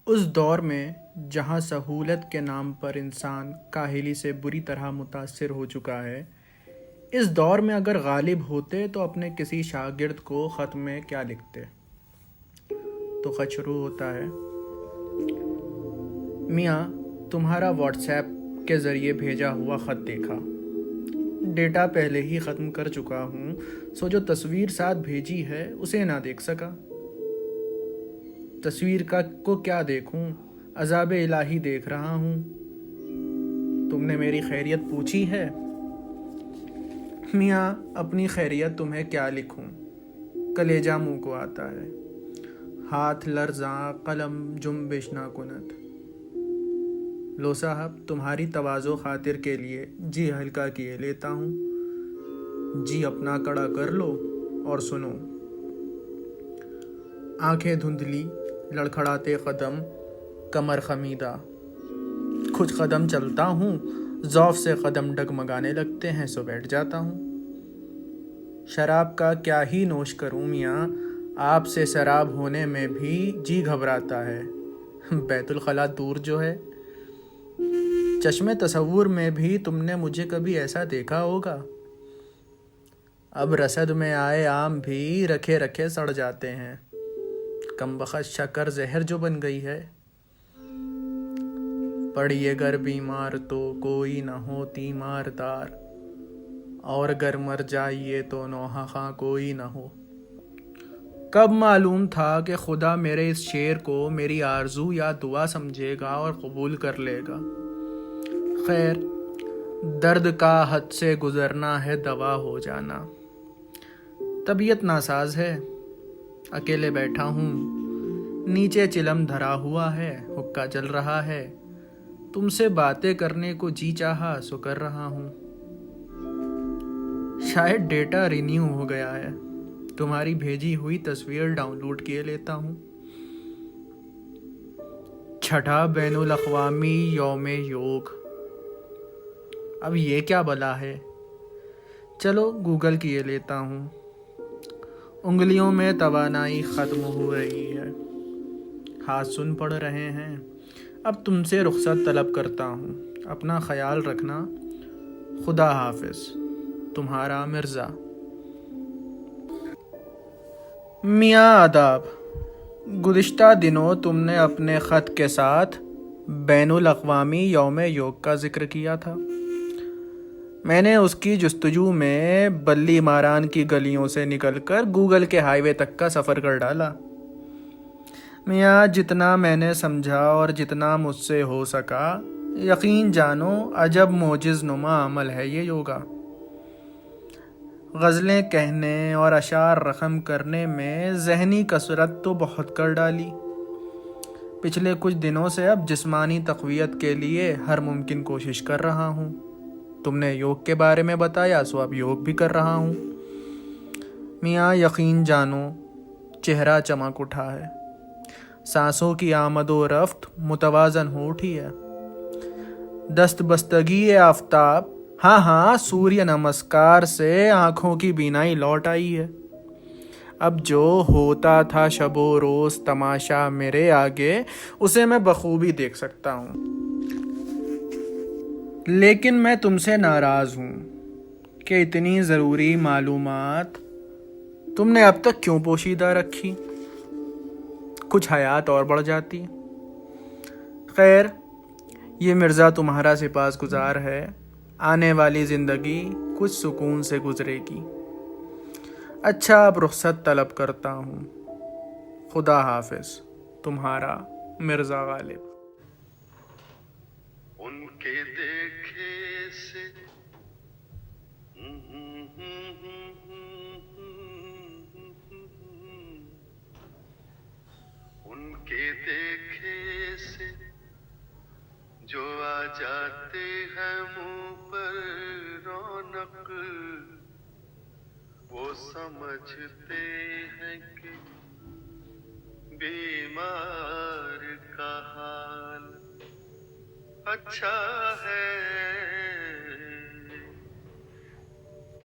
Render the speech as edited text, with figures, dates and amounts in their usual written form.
اس دور میں جہاں سہولت کے نام پر انسان کاہلی سے بری طرح متاثر ہو چکا ہے، اس دور میں اگر غالب ہوتے تو اپنے کسی شاگرد کو خط میں کیا لکھتے؟ تو خط شروع ہوتا ہے: میاں، تمہارا واٹس ایپ کے ذریعے بھیجا ہوا خط دیکھا، ڈیٹا پہلے ہی ختم کر چکا ہوں، سو جو تصویر ساتھ بھیجی ہے اسے نہ دیکھ سکا۔ تصویر کو کیا دیکھوں، عذاب الہی دیکھ رہا ہوں۔ تم نے میری خیریت پوچھی ہے؟ میاں، اپنی خیریت تمہیں کیا لکھوں، کلیجہ منہ کو آتا ہے، ہاتھ لرزاں قلم جنبش نہ کند۔ لو صاحب، تمہاری تواضع خاطر کے لیے جی ہلکا کیے لیتا ہوں، جی اپنا کڑا کر لو اور سنو۔ آنکھیں دھندلی، لڑکھڑاتے قدم، کمر خمیدہ، کچھ قدم چلتا ہوں، ذوف سے قدم ڈگمگانے لگتے ہیں، سو بیٹھ جاتا ہوں۔ شراب کا کیا ہی نوش کروں میاں، آپ سے شراب ہونے میں بھی جی گھبراتا ہے، بیت الخلا دور جو ہے۔ چشم تصور میں بھی تم نے مجھے کبھی ایسا دیکھا ہوگا؟ اب رسد میں آئے آم بھی رکھے رکھے سڑ جاتے ہیں، کم بخت شکر زہر جو بن گئی ہے۔ پڑیے گر بیمار تو کوئی نہ ہو تیمار دار، اور گر مر جائیے تو نوحہ خواں کوئی نہ ہو۔ کب معلوم تھا کہ خدا میرے اس شعر کو میری آرزو یا دعا سمجھے گا اور قبول کر لے گا۔ خیر، درد کا حد سے گزرنا ہے دوا ہو جانا۔ طبیعت ناساز ہے، اکیلے بیٹھا ہوں، نیچے چلم دھرا ہوا ہے، حقہ جل رہا ہے، تم سے باتیں کرنے کو جی چاہا سو کر رہا ہوں۔ شاید ڈیٹا رینیو ہو گیا ہے، تمہاری بھیجی ہوئی تصویر ڈاؤن لوڈ کیے لیتا ہوں۔ چھٹا بین الاقوامی یوم یوگ، اب یہ کیا بلا ہے؟ چلو گوگل کیے لیتا ہوں۔ انگلیوں میں توانائی ختم ہو رہی ہے، ہاتھ سن پڑ رہے ہیں، اب تم سے رخصت طلب کرتا ہوں، اپنا خیال رکھنا، خدا حافظ، تمہارا مرزا۔ میاں آداب، گزشتہ دنوں تم نے اپنے خط کے ساتھ بین الاقوامی یوم یوگ کا ذکر کیا تھا۔ میں نے اس کی جستجو میں بلی ماران کی گلیوں سے نکل کر گوگل کے ہائی وے تک کا سفر کر ڈالا۔ میاں، جتنا میں نے سمجھا اور جتنا مجھ سے ہو سکا، یقین جانو عجب معجز نما عمل ہے یہ یوگا۔ غزلیں کہنے اور اشعار رقم کرنے میں ذہنی کثرت تو بہت کر ڈالی۔ پچھلے کچھ دنوں سے اب جسمانی تقویت کے لیے ہر ممکن کوشش کر رہا ہوں۔ تم نے یوگ کے بارے میں بتایا سو اب یوگ بھی کر رہا ہوں۔ میاں، یقین جانو چہرہ چمک اٹھا ہے، سانسوں کی آمد و رفت متوازن ہو اٹھی ہے۔ دست بستگی آفتاب، ہاں سوریہ نمسکار سے آنکھوں کی بینائی لوٹ آئی ہے۔ اب جو ہوتا تھا شب و روز تماشا میرے آگے، اسے میں بخوبی دیکھ سکتا ہوں۔ لیکن میں تم سے ناراض ہوں کہ اتنی ضروری معلومات تم نے اب تک کیوں پوشیدہ رکھی؟ کچھ حیات اور بڑھ جاتی۔ خیر، یہ مرزا تمہارا سپاس گزار ہے، آنے والی زندگی کچھ سکون سے گزرے گی۔ اچھا، اب رخصت طلب کرتا ہوں، خدا حافظ، تمہارا مرزا غالب۔ ان کے دیکھے سے ان کے دیکھے سے جو آ جاتے ہیں منہ پر رونق، وہ سمجھتے ہیں کہ بیمار کا حال اچھا ہے۔